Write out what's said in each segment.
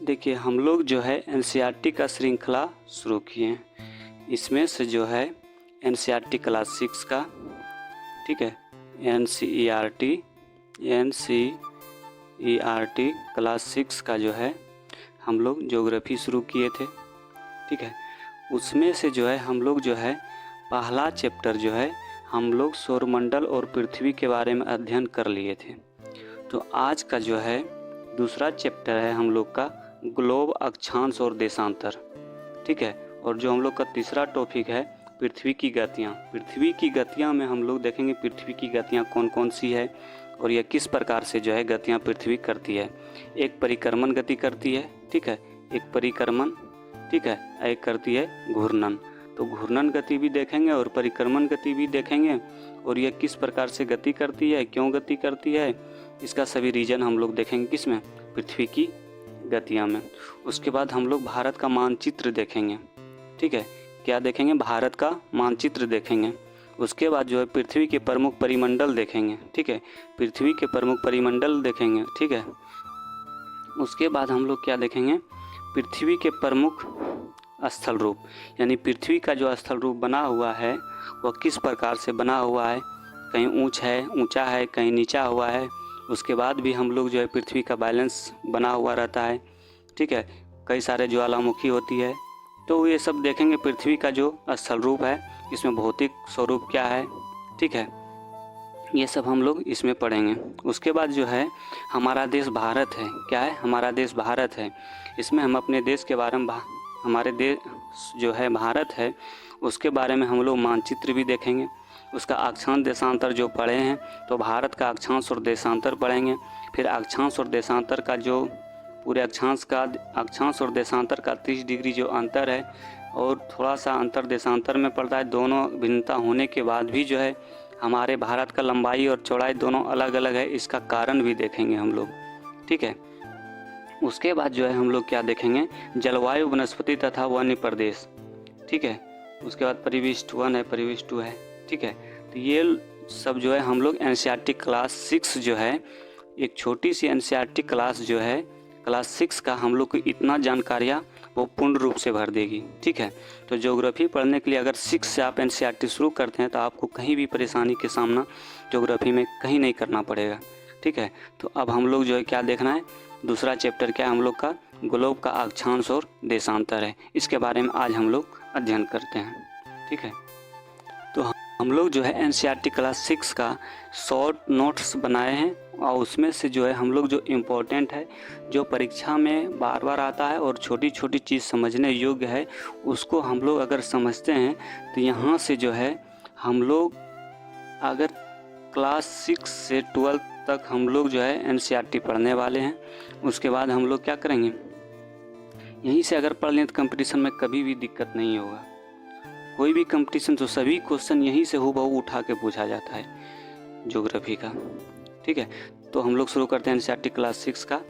देखिए हम लोग जो है एनसीईआरटी का श्रृंखला शुरू किए हैं। इसमें से जो है एनसीईआरटी क्लास 6 का, ठीक है, एनसीईआरटी क्लास 6 का जो है हम लोग ज्योग्राफी शुरू किए थे, ठीक है। उसमें से जो है हम लोग जो है पहला चैप्टर जो है हम लोग सौरमंडल और पृथ्वी के बारे में अध्ययन कर लिए थे। तो आज का जो है दूसरा चैप्टर है हम लोग का ग्लोब, अक्षांश और देशांतर, ठीक है। और जो हम लोग का तीसरा टॉपिक है पृथ्वी की गतियाँ। पृथ्वी की गतियाँ में हम लोग देखेंगे पृथ्वी की गतियाँ कौन कौन सी है और यह किस प्रकार से जो है गतियाँ पृथ्वी करती है। एक परिक्रमण गति करती है, ठीक है, एक परिक्रमण, ठीक है, एक करती है घूर्णन। तो घूर्णन गति भी देखेंगे और परिक्रमण गति भी देखेंगे और यह किस प्रकार से गति करती है, क्यों गति करती है, इसका सभी रीजन हम लोग देखेंगे किसमें, पृथ्वी की गतियाँ में। उसके बाद हम लोग भारत का मानचित्र देखेंगे, ठीक है, क्या देखेंगे, भारत का मानचित्र देखेंगे। उसके बाद जो है पृथ्वी के प्रमुख परिमंडल देखेंगे, ठीक है, पृथ्वी के प्रमुख परिमंडल देखेंगे, ठीक है। उसके बाद हम लोग क्या देखेंगे, पृथ्वी के प्रमुख स्थल रूप, यानी पृथ्वी का जो स्थल रूप बना हुआ है वह किस प्रकार से बना हुआ है, कहीं ऊंचा है, कहीं नीचा हुआ है। उसके बाद भी हम लोग जो है पृथ्वी का बैलेंस बना हुआ रहता है, ठीक है, कई सारे ज्वालामुखी होती है। तो ये सब देखेंगे पृथ्वी का जो स्थल रूप है, इसमें भौतिक स्वरूप क्या है, ठीक है, ये सब हम लोग इसमें पढ़ेंगे। उसके बाद जो है हमारा देश भारत है, क्या है, हमारा देश भारत है। इसमें हम अपने देश के बारे में, हमारे देश जो है भारत है उसके बारे में हम लोग मानचित्र भी देखेंगे। उसका अक्षांश देशांतर जो पढ़े हैं तो भारत का अक्षांश और देशांतर पढ़ेंगे। फिर अक्षांश और देशांतर का जो पूरे अक्षांश और देशांतर का 30 डिग्री जो अंतर है और थोड़ा सा अंतर देशांतर में पड़ता है। दोनों भिन्नता होने के बाद भी जो है हमारे भारत का लंबाई और चौड़ाई दोनों अलग अलग है, इसका कारण भी देखेंगे हम लोग, ठीक है। उसके बाद जो है हम लोग क्या देखेंगे, जलवायु, वनस्पति तथा वन्य प्रदेश, ठीक है। उसके बाद परिविष्ट 1 है, परिविष्ट 2 है, ठीक है। तो ये सब जो है हम लोग एनसीईआरटी क्लास 6 जो है, एक छोटी सी एनसीईआरटी क्लास जो है क्लास 6 का हम लोग को इतना जानकारियाँ वो पूर्ण रूप से भर देगी, ठीक है। तो ज्योग्राफी पढ़ने के लिए अगर 6 से आप एनसीईआरटी शुरू करते हैं तो आपको कहीं भी परेशानी के सामना ज्योग्राफी में कहीं नहीं करना पड़ेगा, ठीक है। तो अब हम लोग जो है क्या देखना है, दूसरा चैप्टर क्या है हम लोग का, ग्लोब का अक्षांश और देशांतर है। इसके बारे में आज हम लोग अध्ययन करते हैं, ठीक है। तो हम लोग जो है एनसीईआरटी क्लास 6 का शॉर्ट नोट्स बनाए हैं और उसमें से जो है हम लोग जो इम्पोर्टेंट है, जो परीक्षा में बार बार आता है और छोटी छोटी चीज़ समझने योग्य है, उसको हम लोग अगर समझते हैं तो यहाँ से जो है हम लोग अगर क्लास 6 से 12 तक हम लोग जो है एनसीईआरटी पढ़ने वाले हैं। उसके बाद हम लोग क्या करेंगे, यहीं से अगर पढ़ लें तो कंपटीशन में कभी भी दिक्कत नहीं होगा। कोई भी कंपटीशन तो सभी क्वेश्चन यहीं से हूबहू उठा के पूछा जाता है ज्योग्राफी का, ठीक है। तो हम लोग शुरू करते हैं एनसीईआरटी क्लास 6 का।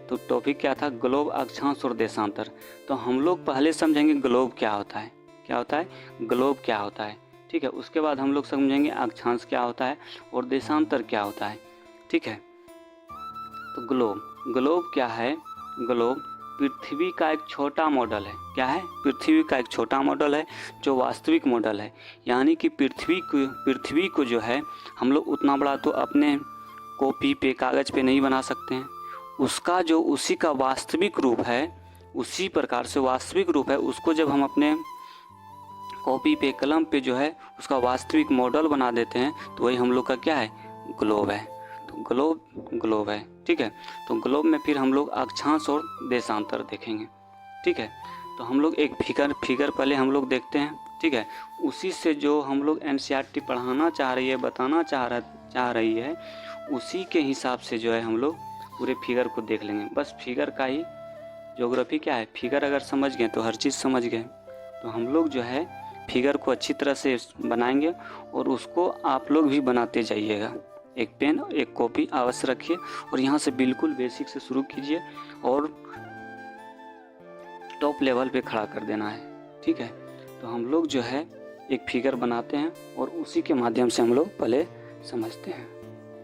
तो टॉपिक क्या था, ग्लोब, अक्षांश और देशांतर। तो हम लोग पहले समझेंगे ग्लोब क्या होता है, क्या होता है, ग्लोब क्या होता है, ठीक है। उसके बाद हम लोग समझेंगे अक्षांश क्या होता है और देशांतर क्या होता है, ठीक है। तो ग्लोब क्या है, ग्लोब पृथ्वी का एक छोटा मॉडल है, क्या है, पृथ्वी का एक छोटा मॉडल है जो वास्तविक मॉडल है। यानी कि पृथ्वी को जो है हम लोग उतना बड़ा तो अपने कॉपी पे, कागज़ पे नहीं बना सकते हैं। उसका जो उसी का वास्तविक रूप है, उसी प्रकार से वास्तविक रूप है, उसको जब हम अपने कॉपी पे, कलम पे जो है उसका वास्तविक मॉडल बना देते हैं तो वही हम लोग का क्या है, ग्लोब है। तो ग्लोब है, ठीक है। तो ग्लोब में फिर हम लोग अक्षांश और देशांतर देखेंगे, ठीक है। तो हम लोग एक फिगर पहले हम लोग देखते हैं, ठीक है। उसी से जो हम लोग एनसीईआरटी पढ़ाना चाह रही है, बताना चाह रही है, उसी के हिसाब से जो है हम लोग पूरे फिगर को देख लेंगे। बस फिगर का ही ज्योग्राफी क्या है, फिगर अगर समझ गए तो हर चीज़ समझ गए। तो हम लोग जो है फिगर को अच्छी तरह से बनाएंगे और उसको आप लोग भी बनाते जाइएगा। एक पेन, एक कॉपी अवश्य रखिए और यहाँ से बिल्कुल बेसिक से शुरू कीजिए और टॉप लेवल पे खड़ा कर देना है, ठीक है। तो हम लोग जो है एक फिगर बनाते हैं और उसी के माध्यम से हम लोग पहले समझते हैं।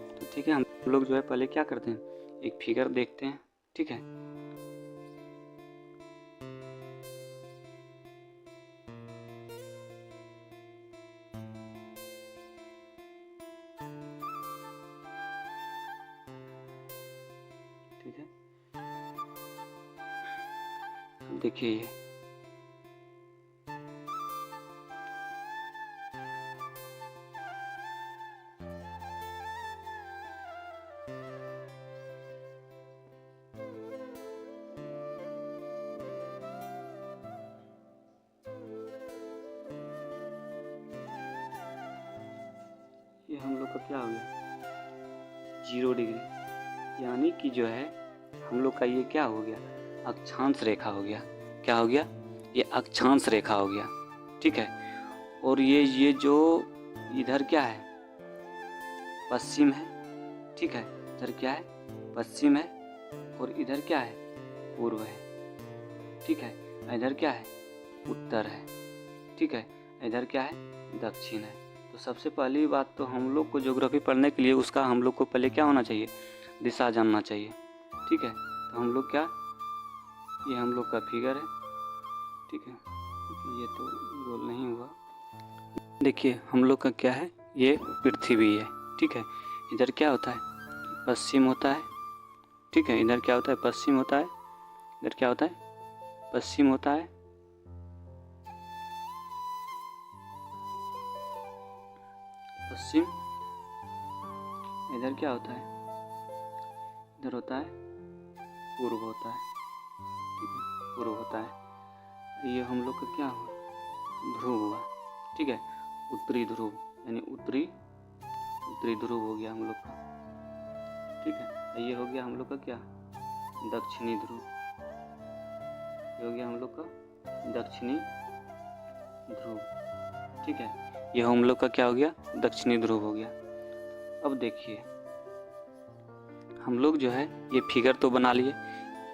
तो ठीक है, हम लोग जो है पहले क्या करते हैं, एक फिगर देखते हैं, ठीक है। ठीक है, देखिए ये हम लोग का क्या हो गया 0 डिग्री, यानी कि जो है हम लोग का ये क्या हो गया अक्षांश रेखा हो गया। क्या हो गया, ये अक्षांश रेखा हो गया। ठीक है, और ये जो इधर क्या है पश्चिम है। ठीक है, इधर क्या है पश्चिम है, और इधर क्या है पूर्व है। ठीक है, इधर क्या है उत्तर है। ठीक है, इधर क्या है दक्षिण है। तो सबसे पहली बात तो हम लोग को ज्योग्राफी पढ़ने के लिए उसका हम लोग को पहले क्या होना चाहिए दिशा जानना चाहिए। ठीक है, तो हम लोग क्या, ये हम लोग का फिगर है। ठीक है, ये तो गोल नहीं हुआ। देखिए हम लोग का क्या है, ये पृथ्वी है। ठीक है, इधर क्या होता है पश्चिम होता है। ठीक है, इधर क्या होता है पश्चिम होता है, इधर क्या होता है पश्चिम होता है। पश्चिम, इधर क्या होता है, इधर होता है पूर्व होता है। ठीक है, पूर्व होता है। ये हम लोग का क्या हुआ ध्रुव हुआ। ठीक है, उत्तरी ध्रुव, यानी उत्तरी ध्रुव हो गया हम लोग का। ठीक है, ये हो गया हम लोग का क्या दक्षिणी ध्रुव, ये हो गया हम लोग का दक्षिणी ध्रुव। ठीक है, ये हम लोग का क्या हो गया दक्षिणी ध्रुव हो गया। अब देखिए हम लोग जो है ये फिगर तो बना लिए,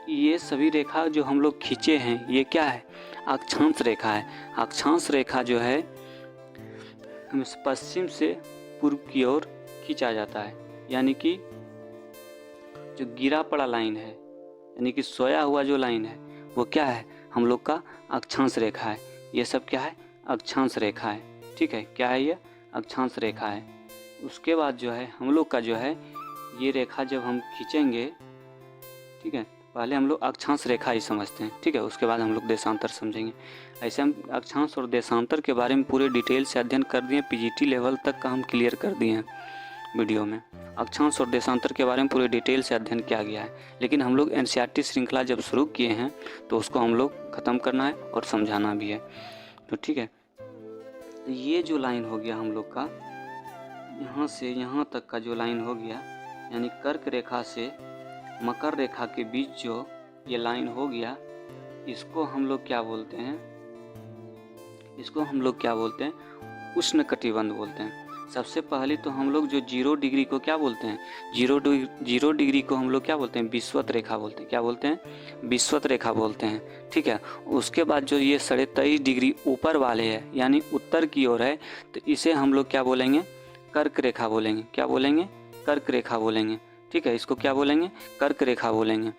ये सभी रेखा जो हम लोग खींचे हैं ये क्या है अक्षांश रेखा है। अक्षांश रेखा जो है पश्चिम से पूर्व की ओर खींचा जाता है, यानी कि जो गिरा पड़ा लाइन है, यानी कि सोया हुआ जो लाइन है वो क्या है हम लोग का अक्षांश रेखा है। ये सब क्या है अक्षांश रेखा है। ठीक है, क्या है ये अक्षांश रेखा है। उसके बाद जो है हम लोग का जो है ये रेखा जब हम खींचेंगे, ठीक है, पहले हम लोग अक्षांश रेखा ही समझते हैं। ठीक है, उसके बाद हम लोग देशांतर समझेंगे। ऐसे हम अक्षांश और देशांतर के बारे में पूरे डिटेल से अध्ययन कर दिए, पीजीटी लेवल तक का हम क्लियर कर दिए हैं वीडियो में। अक्षांश और देशांतर के बारे में पूरे डिटेल से अध्ययन किया गया है, लेकिन हम लोग एनसीईआरटी श्रृंखला जब शुरू किए हैं तो उसको हम लोग ख़त्म करना है और समझाना भी है। तो ठीक है, तो ये जो लाइन हो गया हम लोग का यहाँ से यहाँ तक का जो लाइन हो गया, यानी कर्क रेखा से मकर रेखा के बीच जो ये लाइन हो गया, इसको हम लोग क्या बोलते हैं, इसको हम लोग क्या बोलते हैं उष्ण कटिबंध बोलते हैं। सबसे पहले तो हम लोग जो 0 डिग्री को क्या बोलते हैं, 0 डिग्री को हम लोग क्या बोलते हैं विषुवत रेखा बोलते हैं। क्या बोलते हैं विषुवत रेखा बोलते हैं। ठीक है, उसके बाद जो ये 23.5 डिग्री ऊपर वाले हैं यानी उत्तर की ओर है, तो इसे हम लोग क्या बोलेंगे कर्क रेखा बोलेंगे। क्या बोलेंगे कर्क रेखा बोलेंगे। ठीक है, इसको क्या बोलेंगे कर्क रेखा बोलेंगे।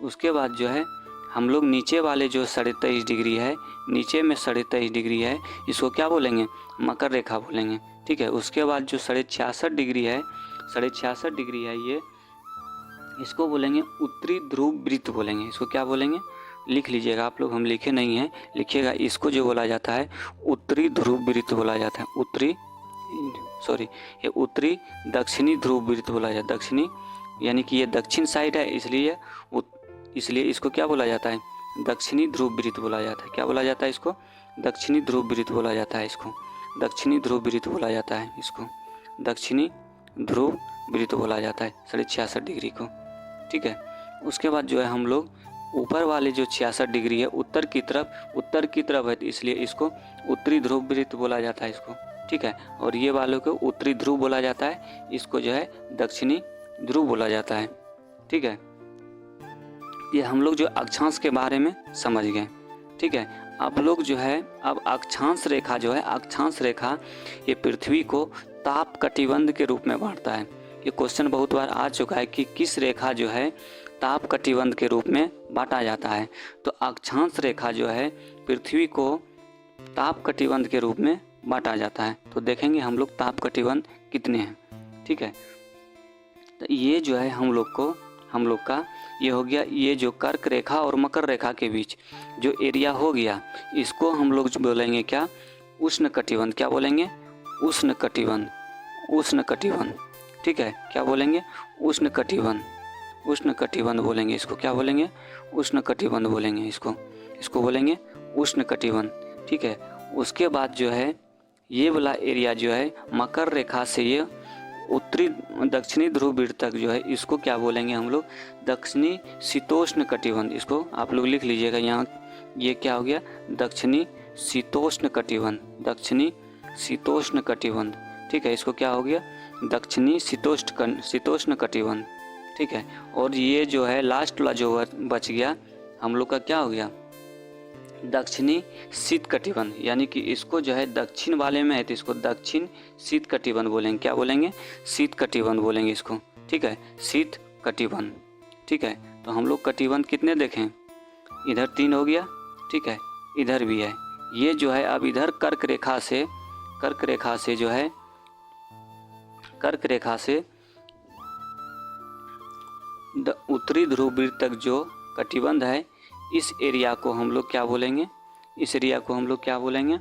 उसके बाद जो है हम लोग नीचे वाले जो 23.5 डिग्री है, नीचे में 23.5 डिग्री है, इसको क्या बोलेंगे मकर रेखा बोलेंगे। ठीक है, उसके बाद जो 66.5 डिग्री है, 66.5 डिग्री है ये, इसको बोलेंगे उत्तरी ध्रुव वृत्त बोलेंगे। इसको क्या बोलेंगे लिख लीजिएगा आप लोग, हम लिखे नहीं हैं, लिखिएगा। इसको जो बोला जाता है उत्तरी ध्रुव वृत्त बोला जाता है। ये उत्तरी दक्षिणी ध्रुव वृत्त बोला जाता है। दक्षिणी यानी कि ये दक्षिण साइड है, इसलिए इसको क्या बोला जाता है दक्षिणी ध्रुव वृत्त बोला जाता है। क्या बोला जाता है इसको दक्षिणी ध्रुव वृत्त बोला जाता है। इसको दक्षिणी ध्रुव वृत्त बोला जाता है। इसको दक्षिणी ध्रुव वृत्त बोला जाता है 66.5 डिग्री को। ठीक है, उसके बाद जो है हम लोग ऊपर वाले जो 66 डिग्री है उत्तर की तरफ है, तो इसलिए इसको उत्तरी ध्रुव वृत्त बोला जाता है इसको। ठीक है, और ये वालों को उत्तरी ध्रुव बोला जाता है, इसको जो है दक्षिणी ध्रुव बोला जाता है। ठीक है, ये हम लोग जो अक्षांश के बारे में समझ गए। ठीक है, अब लोग जो है अब अक्षांश रेखा जो है अक्षांश रेखा ये पृथ्वी को ताप कटिबंध के रूप में बांटता है। ये क्वेश्चन बहुत बार आ चुका है कि किस रेखा जो है ताप कटिबंध के रूप में बांटा जाता है। तो अक्षांश रेखा जो है पृथ्वी को ताप कटिबंध के रूप में बांटा जाता है। तो देखेंगे हम लोग ताप कटिबंध कितने हैं। ठीक है, तो ये जो है हम लोग को हम लोग का ये हो गया, ये जो कर्क रेखा और मकर रेखा के बीच जो एरिया हो गया, इसको हम लोग बोलेंगे क्या, उष्ण कटिबंध। क्या बोलेंगे, उष्ण कटिबंध, उष्ण कटिबंध। ठीक है, क्या बोलेंगे, उष्ण कटिबंध, उष्ण कटिबंध बोलेंगे इसको। क्या बोलेंगे, उष्ण कटिबंध बोलेंगे इसको बोलेंगे उष्ण कटिबंध। ठीक है, उसके बाद जो है ये वाला एरिया जो है मकर रेखा से ये उत्तरी दक्षिणी ध्रुव वृत्त तक जो है, इसको क्या बोलेंगे हम लोग, दक्षिणी शीतोष्ण कटिबंध। इसको आप लोग लिख लीजिएगा यहाँ, ये क्या हो गया, दक्षिणी शीतोष्ण कटिबंध, दक्षिणी शीतोष्ण कटिबंध। ठीक है, इसको क्या हो गया, दक्षिणी शीतोष्ण कटिबंध। ठीक है, और ये जो है लास्ट वाला जो बच गया हम लोग का क्या हो गया, दक्षिणी शीत कटिबंध। यानी कि इसको जो है दक्षिण वाले में है तो इसको दक्षिण शीत कटिबंध बोलेंगे। क्या बोलेंगे, शीत कटिबंध बोलेंगे इसको। ठीक है, शीत कटिबंध। ठीक है, तो हम लोग कटिबंध कितने देखें, इधर 3 हो गया। ठीक है, इधर भी है। ये जो है अब इधर कर्क रेखा से जो है, कर्क रेखा से उत्तरी ध्रुव वृत्त तक जो कटिबंध है, इस एरिया को हम लोग क्या बोलेंगे, इस एरिया को हम लोग क्या बोलेंगे,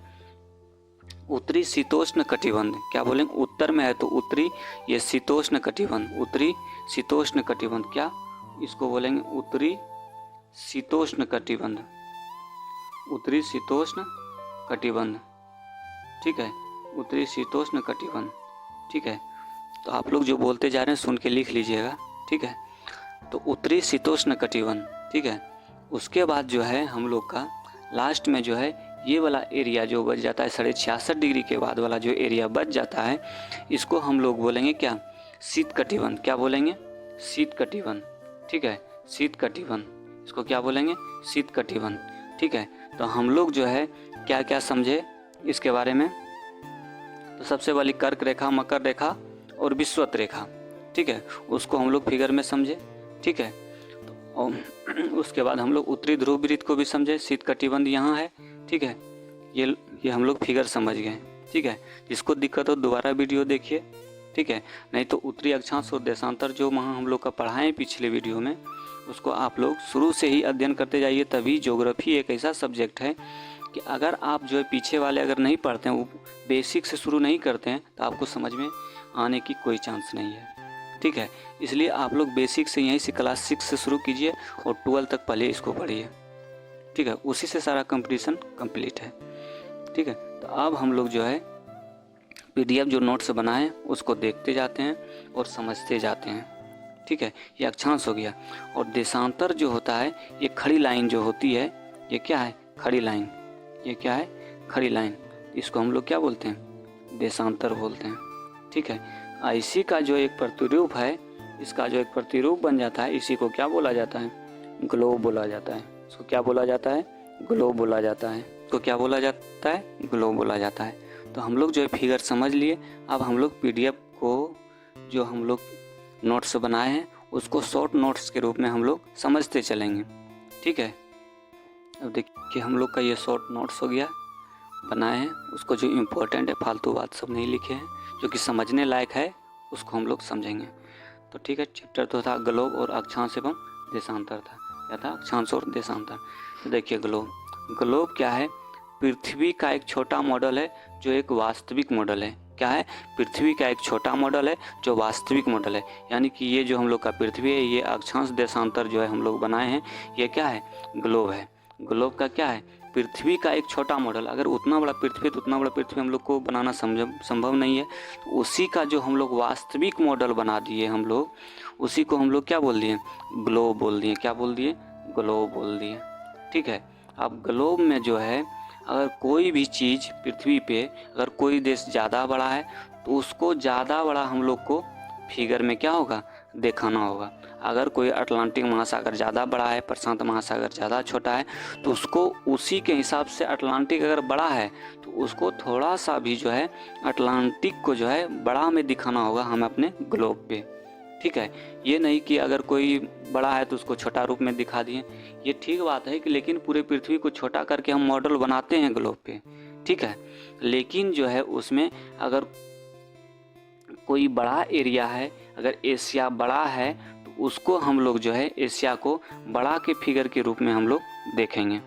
उत्तरी शीतोष्ण कटिबंध। क्या बोलेंगे, उत्तर में है तो उत्तरी, ये शीतोष्ण कटिबंध, उत्तरी शीतोष्ण कटिबंध। क्या इसको बोलेंगे, उत्तरी शीतोष्ण कटिबंध, उत्तरी शीतोष्ण कटिबंध। ठीक है, उत्तरी शीतोष्ण कटिबंध। ठीक है, तो आप लोग जो बोलते जा रहे हैं सुन के लिख लीजिएगा। ठीक है, तो उत्तरी शीतोष्ण कटिबंध। ठीक है, उसके बाद जो है हम लोग का लास्ट में जो है ये वाला एरिया जो बच जाता है 66.5 डिग्री के बाद वाला जो एरिया बच जाता है, इसको हम लोग बोलेंगे क्या, शीत कटिबंध। क्या बोलेंगे, शीत कटिबंध। ठीक है, शीत कटिबंध, इसको क्या बोलेंगे, शीत कटिबंध। ठीक है, तो हम लोग जो है क्या क्या समझे इसके बारे में, तो सबसे वाली कर्क रेखा, मकर रेखा और विषुवत रेखा। ठीक है, उसको हम लोग फिगर में समझे। ठीक है, और उसके बाद हम लोग उत्तरी ध्रुव वृत्त को भी समझे, शीत कटिबंध यहाँ है। ठीक है, ये हम लोग फिगर समझ गए। ठीक है, जिसको दिक्कत हो दोबारा वीडियो देखिए। ठीक है, नहीं तो उत्तरी अक्षांश और देशांतर जो वहाँ हम लोग का पढ़ाएं पिछले वीडियो में, उसको आप लोग शुरू से ही अध्ययन करते जाइए। तभी ज्योग्राफी एक ऐसा सब्जेक्ट है कि अगर आप जो है पीछे वाले अगर नहीं पढ़ते हैं, वो बेसिक से शुरू नहीं करते हैं, तो आपको समझ में आने की कोई चांस नहीं है। ठीक है, इसलिए आप लोग बेसिक से यहीं से क्लास 6 से शुरू कीजिए और 12 तक पहले इसको पढ़िए। ठीक है, उसी से सारा कंपटीशन कंप्लीट है। ठीक है, तो अब हम लोग जो है PDF जो नोट्स बनाए उसको देखते जाते हैं और समझते जाते हैं। ठीक है, ये अक्षांश हो गया। और देशांतर जो होता है, ये खड़ी लाइन जो होती है, ये क्या है, खड़ी लाइन। ये क्या है, खड़ी लाइन। इसको हम लोग क्या बोलते हैं, देशांतर बोलते हैं। ठीक है, इसी का जो एक प्रतिरूप है, इसका जो एक प्रतिरूप बन जाता है, इसी को क्या बोला जाता है, ग्लोब बोला जाता है। इसको क्या बोला जाता है, ग्लोब बोला जाता है। इसको क्या बोला जाता है, ग्लोब बोला जाता है। तो हम लोग जो है फिगर समझ लिए। अब हम लोग PDF को जो हम लोग नोट्स बनाए हैं उसको शॉर्ट नोट्स के रूप में हम लोग समझते चलेंगे। ठीक है, अब देखिए हम लोग का ये शॉर्ट नोट्स हो गया, बनाए हैं। उसको जो इम्पोर्टेंट है, फालतू बात सब नहीं लिखे हैं, जो कि समझने लायक है उसको हम लोग समझेंगे। तो ठीक है, चैप्टर तो था ग्लोब और अक्षांश एवं देशांतर था। क्या था, अक्षांश और देशांतर। तो देखिए ग्लोब क्या है, पृथ्वी का एक छोटा मॉडल है जो एक वास्तविक मॉडल है। क्या है, पृथ्वी का एक छोटा मॉडल है जो वास्तविक मॉडल है। यानी कि ये जो हम लोग का पृथ्वी है, ये अक्षांश देशांतर जो है हम लोग बनाए हैं, ये क्या है, ग्लोब है। ग्लोब का क्या है, पृथ्वी का एक छोटा मॉडल। अगर उतना बड़ा पृथ्वी तो उतना बड़ा पृथ्वी हम लोग को बनाना संभव नहीं है। तो उसी का जो हम लोग वास्तविक मॉडल बना दिए हम लोग, उसी को हम लोग क्या बोल दिए, ग्लोब बोल दिए। क्या बोल दिए, ग्लोब बोल दिए। ठीक है, अब ग्लोब में जो है अगर कोई भी चीज़ पृथ्वी पे, अगर कोई देश ज़्यादा बड़ा है तो उसको ज़्यादा बड़ा हम लोग को फिगर में क्या होगा, दिखाना होगा। अगर कोई अटलांटिक महासागर ज़्यादा बड़ा है, प्रशांत महासागर ज़्यादा छोटा है, तो उसको उसी के हिसाब से, अटलांटिक अगर बड़ा है तो उसको थोड़ा सा भी जो है अटलांटिक को जो है बड़ा में दिखाना होगा हमें अपने ग्लोब पे। ठीक है, ये नहीं कि अगर कोई बड़ा है तो उसको छोटा रूप में दिखा दिए। ये ठीक बात है कि लेकिन पूरे पृथ्वी को छोटा करके हम मॉडल बनाते हैं ग्लोब पे। ठीक है, लेकिन जो है उसमें अगर कोई बड़ा एरिया है, अगर एशिया बड़ा है तो उसको हम लोग जो है एशिया को बड़ा के फिगर के रूप में हम लोग देखेंगे।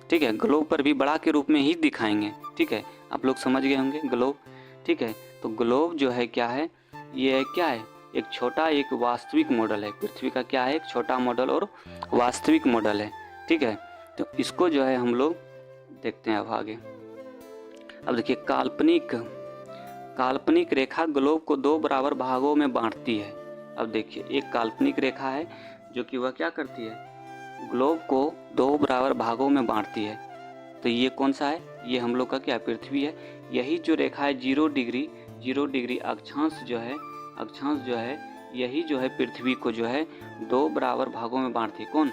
ठीक है, ग्लोब पर भी बड़ा के रूप में ही दिखाएंगे। ठीक है, आप लोग समझ गए होंगे ग्लोब। ठीक है, तो ग्लोब जो है क्या है, ये क्या है, एक छोटा एक वास्तविक मॉडल है। पृथ्वी का क्या है, एक छोटा मॉडल और वास्तविक मॉडल है। ठीक है, तो इसको जो है हम लोग देखते हैं अब आगे। अब देखिए, काल्पनिक रेखा ग्लोब को 2 बराबर भागों में बांटती है। अब देखिए, एक काल्पनिक रेखा है जो कि वह क्या करती है, ग्लोब को 2 बराबर भागों में बांटती है। तो ये कौन सा है, ये हम लोग का क्या, पृथ्वी है। यही जो रेखा है 0 डिग्री अक्षांश जो है यही जो है पृथ्वी को जो है 2 बराबर भागों में बांटती है। कौन,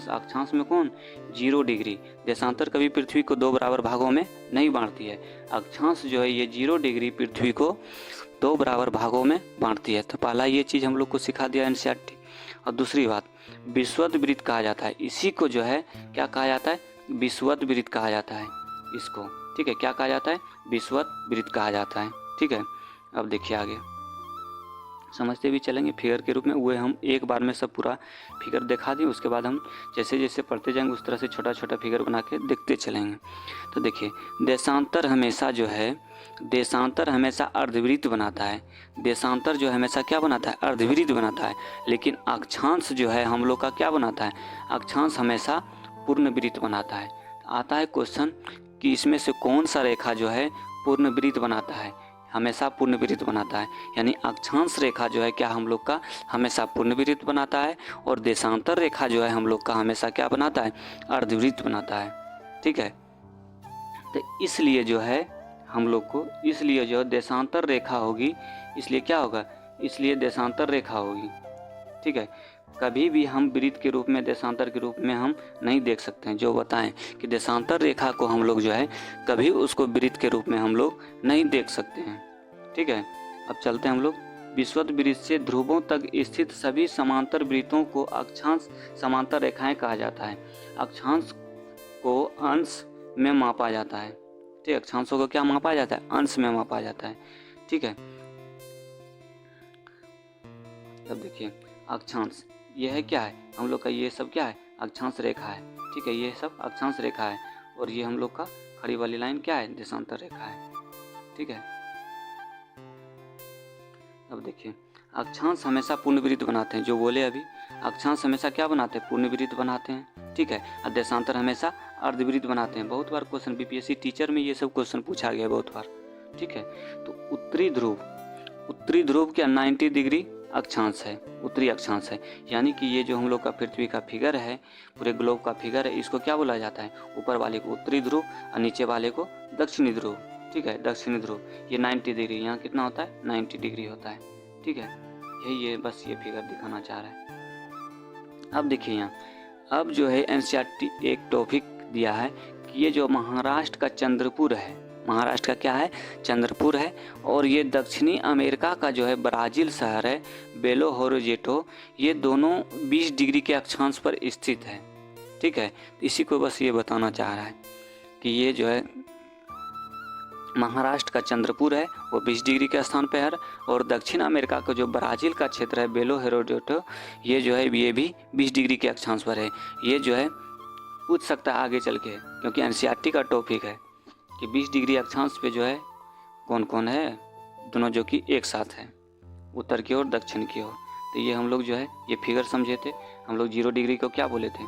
अक्षांश में कौन, 0 डिग्री। देशांतर कभी पृथ्वी को 2 बराबर भागों में नहीं बांटती है। अक्षांश जो है ये 0 डिग्री पृथ्वी को 2 बराबर भागों में बांटती है। तो पहला ये चीज़ हम लोग को सिखा दिया एनसीईआरटी। और दूसरी बात, विषुवत वृत्त कहा जाता है इसी को, जो है क्या कहा जाता है, विषुवत वृत्त कहा जाता है इसको। ठीक है, क्या कहा जाता है, विषुवत वृत्त कहा जाता है। ठीक है, अब देखिए आगे समझते भी चलेंगे फिगर के रूप में। वो हम एक बार में सब पूरा फिगर दिखा दें, उसके बाद हम जैसे जैसे पढ़ते जाएंगे उस तरह से छोटा छोटा फिगर बना के देखते चलेंगे। तो देखिए, देशांतर हमेशा अर्धवृत्त बनाता है। देशांतर जो हमेशा क्या बनाता है, अर्धवृत्त बनाता है। लेकिन अक्षांश जो है हम लोग का क्या बनाता है, अक्षांश हमेशा पूर्णवृत्त बनाता है। आता है क्वेश्चन कि इसमें से कौन सा रेखा जो है पूर्णवृत्त बनाता है, हमेशा पूर्णवृत्त बनाता है। यानी अक्षांश रेखा जो है क्या हम लोग का हमेशा पूर्णवृत्त बनाता है, और देशांतर रेखा जो है हम लोग का हमेशा क्या बनाता है, अर्धवृत्त बनाता है। ठीक है, तो इसलिए जो है हम लोग को, इसलिए जो देशांतर रेखा होगी, इसलिए क्या होगा, इसलिए देशांतर रेखा होगी। ठीक है, कभी भी हम वृत्त के रूप में, देशांतर के रूप में हम नहीं देख सकते हैं। जो बताएं कि देशांतर रेखा को हम लोग जो है कभी उसको वृत्त के रूप में हम लोग नहीं देख सकते हैं। ठीक है, अब चलते हैं हम लोग। विषुवत वृत्त से ध्रुवों तक स्थित सभी समांतर वृत्तों को अक्षांश समांतर रेखाएं कहा जाता है। अक्षांश को अंश में मापा जाता है। ठीक, अक्षांशों को क्या मापा जाता है, अंश में मापा जाता है। ठीक है, अब देखिए, अक्षांश यह है क्या है, हम लोग का ये सब क्या है, अक्षांश रेखा है। ठीक है, ये सब अक्षांश रेखा है, और ये हम लोग का खड़ी वाली लाइन क्या है, देशांतर रेखा है। ठीक है, अब देखिए, अक्षांश हमेशा पूर्णवृत्त बनाते हैं। जो बोले अभी, अक्षांश हमेशा क्या बनाते हैं, पूर्णवृत्त बनाते हैं। ठीक है, और देशांतर हमेशा अर्धवृत्त बनाते हैं। बहुत बार क्वेश्चन बीपीएससी टीचर में ये सब क्वेश्चन पूछा गया बहुत बार। ठीक है, तो उत्तरी ध्रुव क्या 90 डिग्री अक्षांश है, उत्तरी अक्षांश है। यानी कि ये जो हम लोग का पृथ्वी का फिगर है, पूरे ग्लोब का फिगर है, इसको क्या बोला जाता है, ऊपर वाले को उत्तरी ध्रुव और नीचे वाले को दक्षिणी ध्रुव। ठीक है, दक्षिणी ध्रुव ये 90 डिग्री, यहाँ कितना होता है, 90 डिग्री होता है। ठीक है, यही ये बस ये फिगर दिखाना चाह रहा है। अब देखिए यहाँ, अब जो है एनसीईआरटी एक टॉपिक दिया है कि ये जो महाराष्ट्र का चंद्रपुर है, महाराष्ट्र का क्या है, चंद्रपुर है, और ये दक्षिणी अमेरिका का जो है ब्राज़ील शहर है बेलो होरिज़ोंटे, ये दोनों 20 डिग्री के अक्षांश पर स्थित है। ठीक है, इसी को बस ये बताना चाह रहा है कि ये जो है महाराष्ट्र का चंद्रपुर है वो 20 डिग्री के स्थान पर है, और दक्षिण अमेरिका का जो ब्राज़ील का क्षेत्र है बेलो होरिज़ोंटे, ये जो है ये भी 20 डिग्री के अक्षांश पर है। ये जो है पूछ सकता है आगे चल के, क्योंकि एनसीईआरटी का टॉपिक है कि 20 डिग्री अक्षांश पे जो है कौन कौन है, दोनों जो कि एक साथ है, उत्तर की ओर दक्षिण की ओर। तो ये हम लोग जो है ये फिगर समझे थे, हम लोग 0 डिग्री को क्या बोले थे,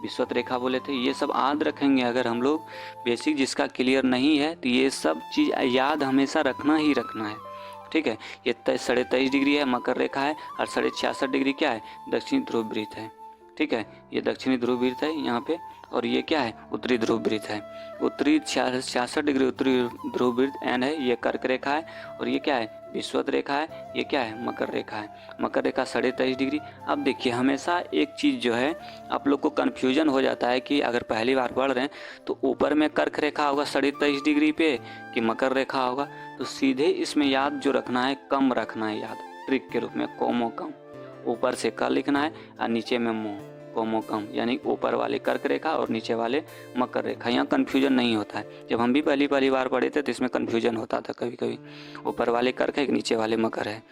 विषुवत रेखा बोले थे। ये सब याद रखेंगे अगर हम लोग, बेसिक जिसका क्लियर नहीं है तो ये सब चीज़ याद हमेशा रखना ही रखना है। ठीक है, ये 23.5 डिग्री है मकर रेखा है, और 66.5 डिग्री क्या है, दक्षिणी ध्रुव वृत्त है। ठीक है, ये दक्षिणी ध्रुव वृत्त है यहाँ पे, और ये क्या है, उत्तरी ध्रुव वृत्त है। उत्तरी 66 डिग्री उत्तरी ध्रुव वृत्त एन है, ये कर्क रेखा है, और ये क्या है, विषुवत रेखा है, ये क्या है, मकर रेखा है। मकर रेखा 23.5 डिग्री। अब देखिए, हमेशा एक चीज़ जो है आप लोग को कन्फ्यूजन हो जाता है कि अगर पहली बार पढ़ रहे हैं तो ऊपर में कर्क रेखा होगा 23.5 डिग्री पे कि मकर रेखा होगा, तो सीधे इसमें याद जो रखना है, कम रखना है याद, ट्रिक के रूप में कोमो कम, ऊपर से क लिखना है और नीचे में मो, कोमो कम, यानी ऊपर वाले कर्क रेखा और नीचे वाले मकर रेखा। यहाँ कन्फ्यूजन नहीं होता है। जब हम भी पहली बार पढ़े थे तो इसमें कन्फ्यूजन होता था कभी कभी, ऊपर वाले कर्क है नीचे वाले मकर है।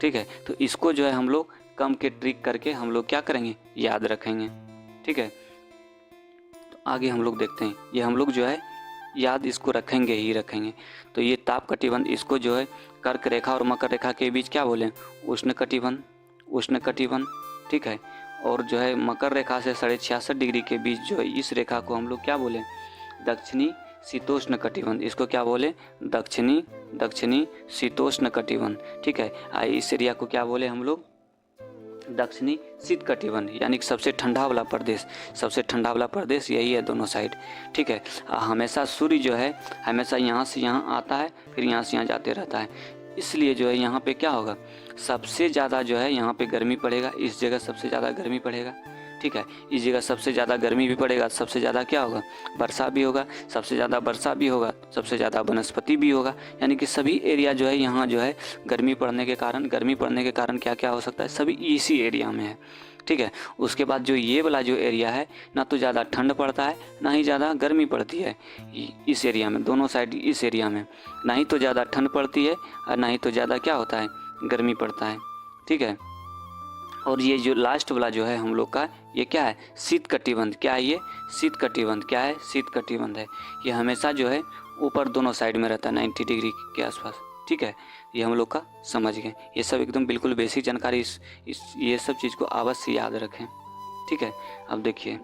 ठीक है, तो इसको जो है हम लोग कम के ट्रिक करके हम लोग क्या करेंगे, याद रखेंगे। ठीक है, तो आगे हम लोग देखते हैं। ये हम लोग जो है याद इसको रखेंगे ही रखेंगे। तो ये ताप कटिबंध, इसको जो है कर्क रेखा और मकर रेखा के बीच क्या बोले, उष्ण कटिबंध, उष्ण कटिबंध। ठीक है, और जो है मकर रेखा से 66.5 डिग्री के बीच जो है इस रेखा को हम लोग क्या बोले, दक्षिणी शीतोष्ण कटिबंध। इसको क्या बोले, दक्षिणी शीतोष्ण कटिबंध। ठीक है, इस एरिया को क्या बोले हम लोग, दक्षिणी शीत कटिबंध, यानी कि सबसे ठंडा वाला प्रदेश, सबसे ठंडा वाला प्रदेश यही है दोनों साइड। ठीक है, हमेशा सूर्य जो है हमेशा यहाँ से यहाँ आता है, फिर यहाँ से यहाँ जाते रहता है, इसलिए जो है यहाँ पे क्या होगा, सबसे ज़्यादा जो है यहाँ पे गर्मी पड़ेगा, इस जगह सबसे ज़्यादा गर्मी पड़ेगा। ठीक है, इस जगह सबसे ज़्यादा गर्मी भी पड़ेगा, सबसे ज़्यादा क्या होगा, वर्षा भी होगा, सबसे ज़्यादा वर्षा भी होगा, सबसे ज़्यादा वनस्पति भी होगा, यानी कि सभी एरिया जो है यहाँ जो है गर्मी पड़ने के कारण क्या क्या हो सकता है, सभी इसी एरिया में है। ठीक है, उसके बाद जो ये वाला जो एरिया है, ना तो ज़्यादा ठंड पड़ता है ना ही ज़्यादा गर्मी पड़ती है इस एरिया में, दोनों साइड इस एरिया में ना ही तो ज़्यादा ठंड पड़ती है और ना ही तो ज़्यादा क्या होता है, गर्मी पड़ता है। ठीक है, और ये जो लास्ट वाला जो है हम लोग का, ये क्या है, शीत कटिबंध। क्या है ये, शीत कटिबंध। क्या है, शीत कटिबंध है। ये हमेशा जो है ऊपर दोनों साइड में रहता है 90 डिग्री के आसपास। ठीक है, ये हम लोग का समझ गए। ये सब एकदम बिल्कुल बेसिक जानकारी, ये सब चीज़ को अवश्य याद रखें। ठीक है, अब देखिए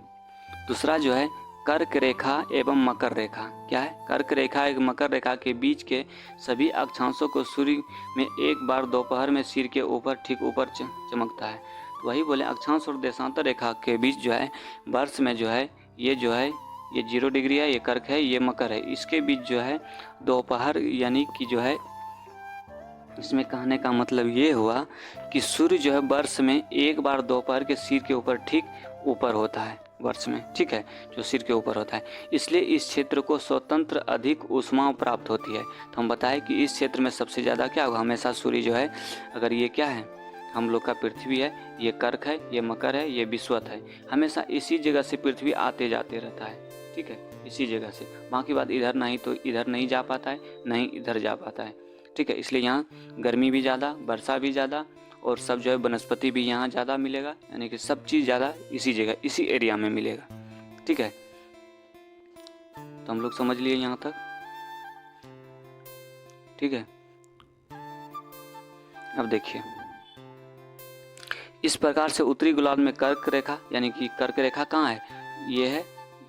दूसरा जो है कर्क रेखा एवं मकर रेखा। क्या है, कर्क रेखा एवं मकर रेखा के बीच के सभी अक्षांशों को सूर्य में एक बार दोपहर में सिर के ऊपर ठीक ऊपर चमकता है। तो वही बोले अक्षांश और देशांतर रेखा के बीच जो है वर्ष में जो है ये 0 डिग्री है, ये कर्क है, ये मकर है, इसके बीच जो है दोपहर, यानी कि जो है इसमें कहने का मतलब ये हुआ कि सूर्य जो है वर्ष में एक बार दोपहर के सिर के ऊपर ठीक ऊपर होता है वर्ष में। ठीक है, जो सिर के ऊपर होता है, इसलिए इस क्षेत्र को स्वतंत्र अधिक ऊष्मा प्राप्त होती है। तो हम बताएं कि इस क्षेत्र में सबसे ज़्यादा क्या होगा, हमेशा सूर्य जो है, अगर ये क्या है हम लोग का पृथ्वी है, ये कर्क है, ये मकर है, ये विषुवत है, हमेशा इसी जगह से पृथ्वी आते जाते रहता है। ठीक है, इसी जगह से, बाकी बात इधर नहीं तो इधर नहीं जा पाता है, नहीं इधर जा पाता है। ठीक है, इसलिए यहाँ गर्मी भी ज़्यादा, वर्षा भी ज़्यादा, और सब जो है वनस्पति भी यहाँ ज़्यादा मिलेगा, यानी कि सब चीज़ ज़्यादा इसी जगह इसी एरिया में मिलेगा। ठीक है, तो हम लोग समझ लिए यहाँ तक। ठीक है, अब देखिए इस प्रकार से उत्तरी गोलार्ध में कर्क रेखा, यानी कि कर्क रेखा कहाँ है, ये है,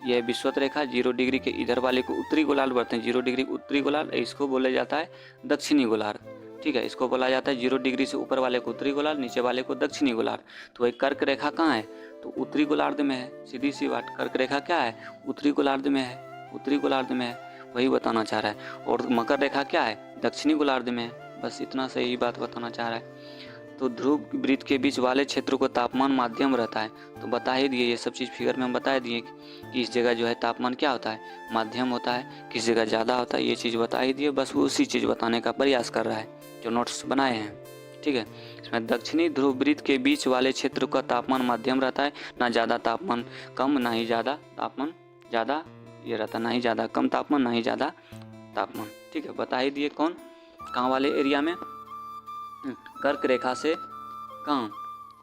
यह विषुवत रेखा 0 डिग्री के इधर वाले को उत्तरी गोलार्ध बोलते हैं। 0 डिग्री उत्तरी गोलार्ध, इसको बोला जाता है दक्षिणी गोलार्ध। ठीक है, इसको बोला जाता है 0 डिग्री से ऊपर वाले को उत्तरी गोलार्ध, नीचे वाले को दक्षिणी गोलार्ध। तो वही कर्क रेखा कहाँ है, तो उत्तरी गोलार्ध में है, सीधी सी बात। कर्क रेखा क्या है, उत्तरी गोलार्ध में है, उत्तरी गोलार्ध में है, वही बताना चाह रहा है। और मकर रेखा क्या है, दक्षिणी गोलार्ध में है, बस इतना सही बात बताना चाह रहा है। तो ध्रुव वृत्त के बीच वाले क्षेत्र को तापमान माध्यम रहता है। तो बता ही दिए, ये सब चीज़ फिगर में हम बता दिए कि इस जगह जो है तापमान क्या होता है, माध्यम होता है, किस जगह ज़्यादा होता है, ये चीज़ बता ही दिए। बस वो उसी चीज़ बताने का प्रयास कर रहा है जो नोट्स बनाए हैं। ठीक है, इसमें दक्षिणी ध्रुव वृत्त के बीच वाले क्षेत्र का तापमान माध्यम रहता है, ना ज़्यादा तापमान कम, ना ही ज़्यादा तापमान ज़्यादा ये रहता, ना ही ज़्यादा कम तापमान, ना ही ज़्यादा तापमान। ठीक है, बता ही दिए कौन कहाँ वाले एरिया में, कर्क रेखा से कहाँ,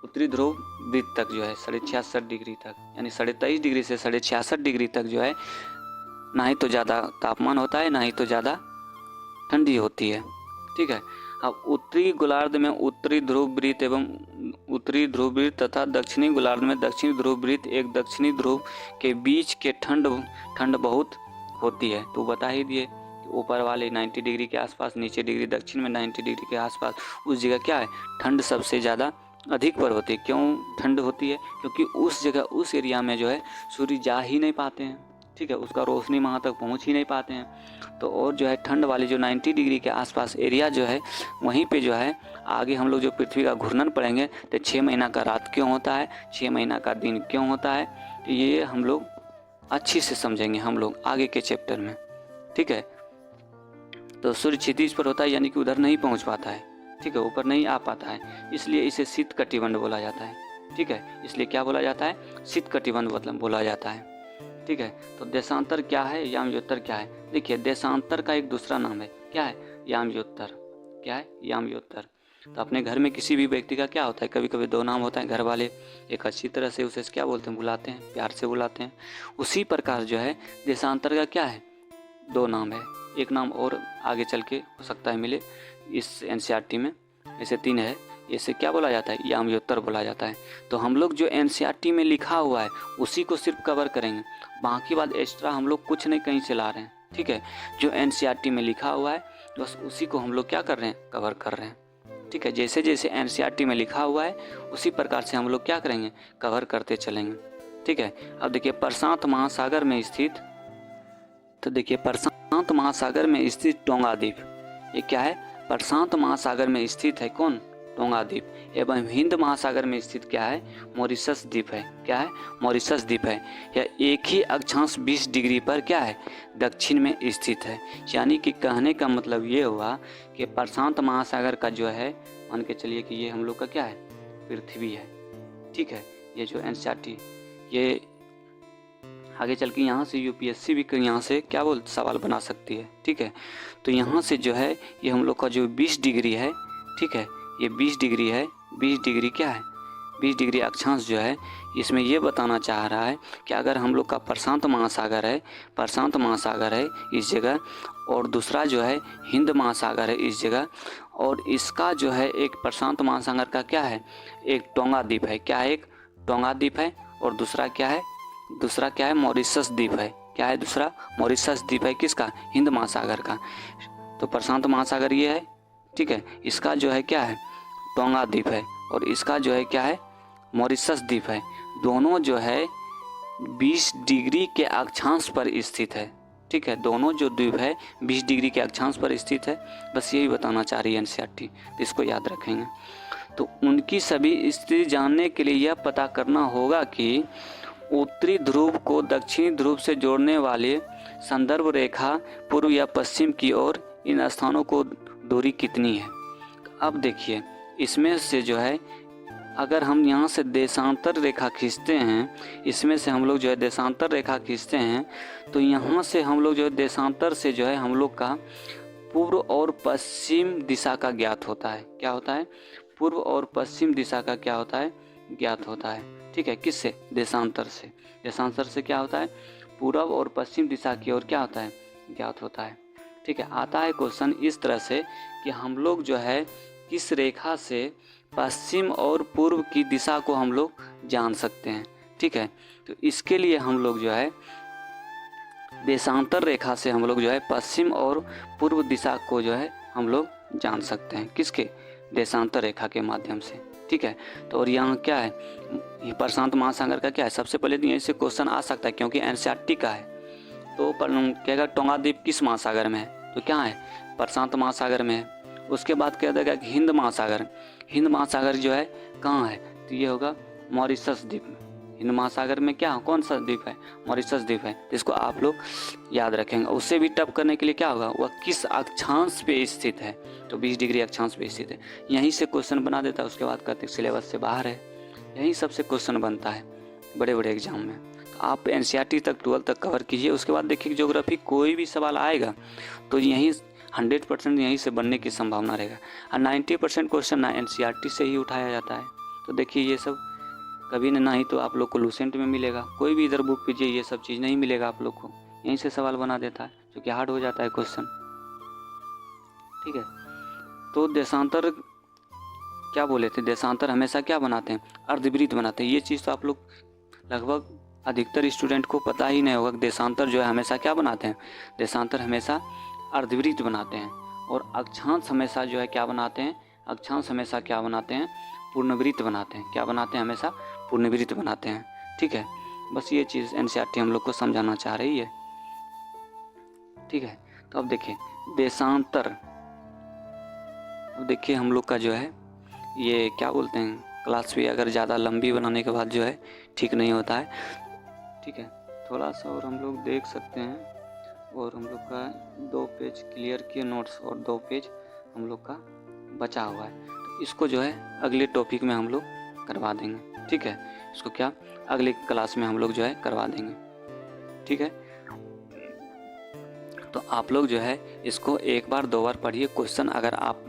उत्तरी ध्रुव वृत्त तक जो है 66.5 डिग्री तक, यानी 23.5 डिग्री से 66.5 डिग्री तक जो है ना ही तो ज़्यादा तापमान होता है, ना ही तो ज़्यादा ठंडी होती है। ठीक है, अब उत्तरी गोलार्ध में उत्तरी ध्रुव वृत्त एवं उत्तरी ध्रुव वृत्त तथा दक्षिणी गोलार्ध में दक्षिणी ध्रुव वृत्त एक दक्षिणी ध्रुव के बीच के ठंड बहुत होती है। तो बता ही दिए, ऊपर वाले 90 डिग्री के आसपास, नीचे डिग्री दक्षिण में 90 डिग्री के आसपास, उस जगह क्या है, ठंड सबसे ज़्यादा अधिक पर होती है। क्यों ठंड होती है, क्योंकि उस जगह उस एरिया में जो है सूर्य जा ही नहीं पाते हैं। ठीक है, उसका रोशनी वहाँ तक पहुँच ही नहीं पाते हैं। तो और जो है ठंड वाली जो 90 डिग्री के आसपास एरिया जो है, वहीं पे जो है आगे हम लोग जो पृथ्वी का घूर्णन पढ़ेंगे, तो 6 महीना का रात क्यों होता है, 6 महीना का दिन क्यों होता है, तो ये हम लोग अच्छी से समझेंगे हम लोग आगे के चैप्टर में। ठीक है, तो सूर्य क्षितिज पर होता है, यानी कि उधर नहीं पहुंच पाता है। ठीक है, ऊपर नहीं आ पाता है, इसलिए इसे शीत कटिबंध बोला जाता है। ठीक है, इसलिए क्या बोला जाता है, शीत कटिबंध मतलब बोला जाता है। ठीक है, तो देशांतर क्या है, यामयोत्तर क्या है। देखिए देशांतर का एक दूसरा नाम है, क्या है, यामयोत्तर। क्या है, यामयोत्तर। तो अपने घर में किसी भी व्यक्ति का क्या होता है, कभी कभी 2 नाम होता है। घर वाले एक अच्छी तरह से उसे क्या बोलते हैं, बुलाते हैं, प्यार से बुलाते हैं। उसी प्रकार जो है देशांतर का क्या है, 2 नाम है। एक नाम और आगे चल के हो सकता है मिले इस एनसीईआरटी में, ऐसे 3 है। इसे क्या बोला जाता है, याम्योत्तर बोला जाता है। तो हम लोग जो एनसीईआरटी में लिखा हुआ है उसी को सिर्फ कवर करेंगे, बाकी बात एक्स्ट्रा हम लोग कुछ नहीं कहीं से ला रहे हैं। ठीक है, जो एनसीईआरटी में लिखा हुआ है बस उसी को हम लोग क्या कर रहे हैं, कवर कर रहे हैं। ठीक है, जैसे जैसे एनसीईआरटी में लिखा हुआ है उसी प्रकार से हम लोग क्या करेंगे, कवर करते चलेंगे। ठीक है, अब देखिए प्रशांत महासागर में स्थित, तो देखिए प्रशांत महासागर में स्थित टोंगा द्वीप, ये क्या है, प्रशांत महासागर में स्थित है कौन, टोंगा द्वीप। एवं हिंद महासागर में स्थित क्या है, मॉरिशस द्वीप है। क्या है, मॉरिशस द्वीप है। यह एक ही अक्षांश 20 डिग्री पर क्या है, दक्षिण में स्थित है। यानी कि कहने का मतलब ये हुआ कि प्रशांत महासागर का जो है, मान के चलिए कि ये हम लोग का क्या है, पृथ्वी है। ठीक है, ये जो एनसीईआरटी, ये आगे चल के यहाँ से यूपीएससी भी यहाँ से क्या बोल सवाल बना सकती है। ठीक है, तो यहाँ से जो है ये हम लोग का जो 20 डिग्री है, ठीक है, ये 20 डिग्री है। 20 डिग्री क्या है, 20 डिग्री अक्षांश जो है, इसमें ये बताना चाह रहा है कि अगर हम लोग का प्रशांत महासागर है, प्रशांत महासागर है इस जगह, और दूसरा जो है हिंद महासागर है इस जगह, और इसका जो है एक प्रशांत महासागर का क्या है, एक टोंगा द्वीप है। क्या है, एक टोंगा द्वीप है, और दूसरा क्या है, दूसरा क्या है, मॉरिशस द्वीप है। क्या है, दूसरा मॉरिशस द्वीप है, किसका, हिंद महासागर का। तो प्रशांत महासागर ये है, ठीक है, इसका जो है क्या है, टोंगा द्वीप है, और इसका जो है क्या है, मॉरिशस द्वीप है। दोनों जो है 20 डिग्री के अक्षांश पर स्थित है। ठीक है, दोनों जो द्वीप है 20 डिग्री के अक्षांश पर स्थित है। बस यही बताना चाह रही है एनसीईआरटी, तो इसको याद रखेंगे। तो उनकी सभी स्थिति जानने के लिए यह पता करना होगा कि उत्तरी ध्रुव को दक्षिणी ध्रुव से जोड़ने वाले संदर्भ रेखा पूर्व या पश्चिम की ओर इन स्थानों को दूरी कितनी है। अब देखिए इसमें से जो है, अगर हम यहाँ से देशांतर रेखा खींचते हैं, इसमें से हम लोग जो है देशांतर रेखा खींचते हैं, तो यहाँ से हम लोग जो है देशांतर से जो है हम लोग का पूर्व और पश्चिम दिशा का ज्ञात होता है। क्या होता है, पूर्व और पश्चिम दिशा का क्या होता है, ज्ञात होता है। ठीक है, किससे, देशांतर से। देशांतर से क्या होता है, पूर्व और पश्चिम दिशा की ओर क्या होता है, ज्ञात होता है। ठीक है, आता है क्वेश्चन इस तरह से कि हम लोग जो है किस रेखा से पश्चिम और पूर्व की दिशा को हम लोग जान सकते हैं। ठीक है, तो इसके लिए हम लोग जो है देशांतर रेखा से हम लोग जो है पश्चिम और पूर्व दिशा को जो है हम लोग जान सकते हैं, किसके, देशांतर रेखा के माध्यम से। ठीक है, तो और यहाँ क्या है, ये प्रशांत महासागर का क्या है, सबसे पहले तो यहीं से क्वेश्चन आ सकता है क्योंकि एनसीईआरटी का है। तो कहेगा टोंगा द्वीप किस महासागर में है, तो क्या है, प्रशांत महासागर में है। उसके बाद कह देगा कि हिंद महासागर, हिंद महासागर जो है कहाँ है, तो ये होगा मॉरिशस द्वीप में। हिंद महासागर में क्या, कौन सा द्वीप है, मॉरिशस द्वीप है। तो इसको आप लोग याद रखेंगे। उससे भी टप करने के लिए क्या होगा, वह किस अक्षांश पे स्थित है, तो 20 डिग्री अक्षांश पे स्थित है। यहीं से क्वेश्चन बना देता है। उसके बाद कहते सिलेबस से बाहर है, यहीं सबसे क्वेश्चन बनता है बड़े बड़े एग्जाम में। तो आप एनसीईआरटी तक 12 तक कवर कीजिए। उसके बाद देखिए ज्योग्राफी कोई भी सवाल आएगा तो यहीं 100% यहीं से बनने की संभावना रहेगा। और 90% क्वेश्चन ना एनसीईआरटी से ही उठाया जाता है। तो देखिए ये सब कभी ना ही तो आप लोग को लूसेंट में मिलेगा, कोई भी इधर बुक कीजिए ये सब चीज़ नहीं मिलेगा आप लोग को। यहीं से सवाल बना देता है, जो कि हार्ड हो जाता है क्वेश्चन। ठीक है, तो देशांतर क्या बोले थे, देशांतर हमेशा क्या बनाते हैं, अर्धवृत्त बनाते हैं। ये चीज़ तो आप लोग लगभग अधिकतर स्टूडेंट को पता ही नहीं होगा कि देशांतर जो है हमेशा क्या बनाते हैं, देशांतर हमेशा अर्धवृत्त बनाते हैं। और अक्षांश हमेशा जो है क्या बनाते हैं, अक्षांश हमेशा क्या बनाते हैं, पूर्णवृत्त बनाते हैं। क्या बनाते हैं, हमेशा पूर्णवृत्त बनाते हैं। ठीक है, बस ये चीज़ एनसीईआरटी हम लोग को समझाना चाह रही है। ठीक है, तो अब देखिए देशांतर, अब देखिए हम लोग का जो है ये क्या बोलते हैं, क्लास भी अगर ज़्यादा लंबी बनाने के बाद जो है ठीक नहीं होता है। ठीक है, थोड़ा सा और हम लोग देख सकते हैं। और हम लोग का 2 पेज क्लियर किए नोट्स और 2 पेज हम लोग का बचा हुआ है। तो इसको जो है अगले टॉपिक में हम लोग करवा देंगे। ठीक है, इसको क्या अगले क्लास में हम लोग जो है करवा देंगे। ठीक है, तो आप लोग जो है इसको एक बार 2 बार पढ़िए। क्वेश्चन अगर आप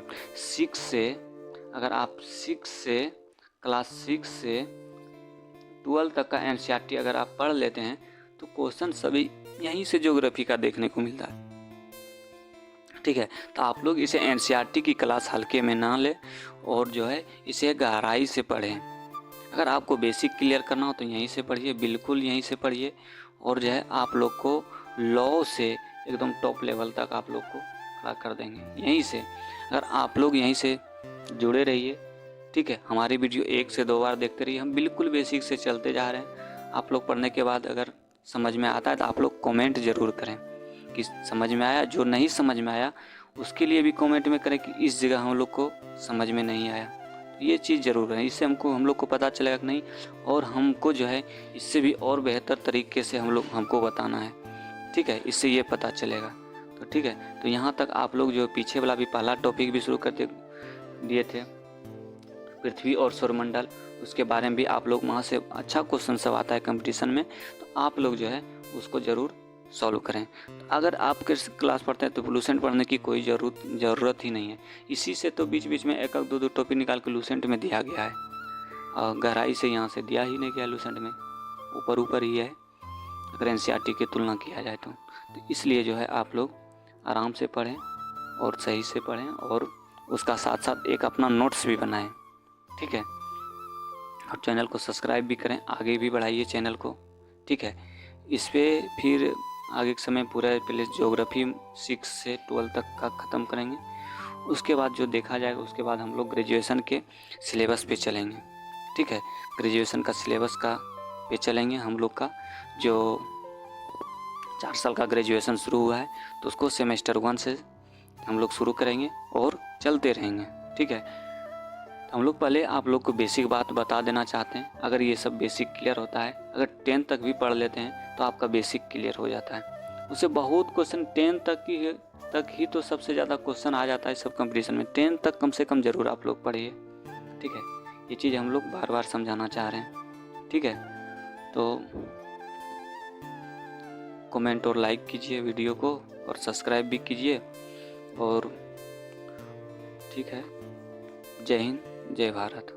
अगर आप क्लास 6 से 12 तक का एनसीईआरटी अगर आप पढ़ लेते हैं तो क्वेश्चन सभी यहीं से ज्योग्राफी का देखने को मिलता है। ठीक है, तो आप लोग इसे एनसीईआरटी की क्लास हल्के में ना लें और जो है इसे गहराई से पढ़ें। अगर आपको बेसिक क्लियर करना हो तो यहीं से पढ़िए, बिल्कुल यहीं से पढ़िए। और जो है आप लोग को लॉ से एकदम टॉप लेवल तक आप लोग को खड़ा कर देंगे यहीं से। अगर आप लोग यहीं से जुड़े रहिए, ठीक है, हमारी वीडियो 1 से 2 बार देखते रहिए। हम बिल्कुल बेसिक से चलते जा रहे हैं। आप लोग पढ़ने के बाद अगर समझ में आता है तो आप लोग कमेंट ज़रूर करें कि समझ में आया। जो नहीं समझ में आया उसके लिए भी कमेंट में करें कि इस जगह हम लोग को समझ में नहीं आया। ये चीज़ ज़रूर है, इससे हम लोग को पता चलेगा कि नहीं, और हमको जो है इससे भी और बेहतर तरीके से हमको बताना है। ठीक है, इससे ये पता चलेगा। तो ठीक है, तो यहाँ तक आप लोग जो पीछे वाला भी पहला टॉपिक भी शुरू कर दिए थे, पृथ्वी और सौरमंडल, उसके बारे में भी आप लोग वहाँ से अच्छा क्वेश्चन सब आता है कंपटीशन में, तो आप लोग जो है उसको ज़रूर सॉल्व करें। तो अगर आप क्लास पढ़ते हैं तो लूसेंट पढ़ने की कोई ज़रूरत ही नहीं है। इसी से तो बीच बीच में एक दो टॉपिक निकाल के लूसेंट में दिया गया है, और गहराई से यहाँ से दिया ही नहीं गया लूसेंट में, ऊपर ही है अगर एनसीईआरटी की तुलना किया जाए तो इसलिए जो है आप लोग आराम से पढ़ें और सही से पढ़ें, और उसका साथ साथ एक अपना नोट्स भी बनाएं। ठीक है, और चैनल को सब्सक्राइब भी करें, आगे भी बढ़ाइए चैनल को। ठीक है, इस पर फिर आगे के समय पूरा पहले ज्योग्राफी 6 से 12 तक का ख़त्म करेंगे। उसके बाद जो देखा जाएगा उसके बाद हम लोग ग्रेजुएशन के सिलेबस पे चलेंगे। ठीक है, ग्रेजुएशन का सिलेबस पे चलेंगे। हम लोग का जो 4 साल का ग्रेजुएशन शुरू हुआ है तो उसको सेमेस्टर 1 से हम लोग शुरू करेंगे और चलते रहेंगे। ठीक है, हम लोग पहले आप लोग को बेसिक बात बता देना चाहते हैं। अगर ये सब बेसिक क्लियर होता है, अगर 10 तक भी पढ़ लेते हैं तो आपका बेसिक क्लियर हो जाता है। उससे बहुत क्वेश्चन 10 तक ही तो सबसे ज़्यादा क्वेश्चन आ जाता है सब कंपटीशन में। 10 तक कम से कम ज़रूर आप लोग पढ़िए। ठीक है, ये चीज़ हम लोग बार बार समझाना चाह रहे हैं। ठीक है, तो कमेंट और लाइक कीजिए वीडियो को और सब्सक्राइब भी कीजिए। और ठीक है, जय हिंद, जय भारत।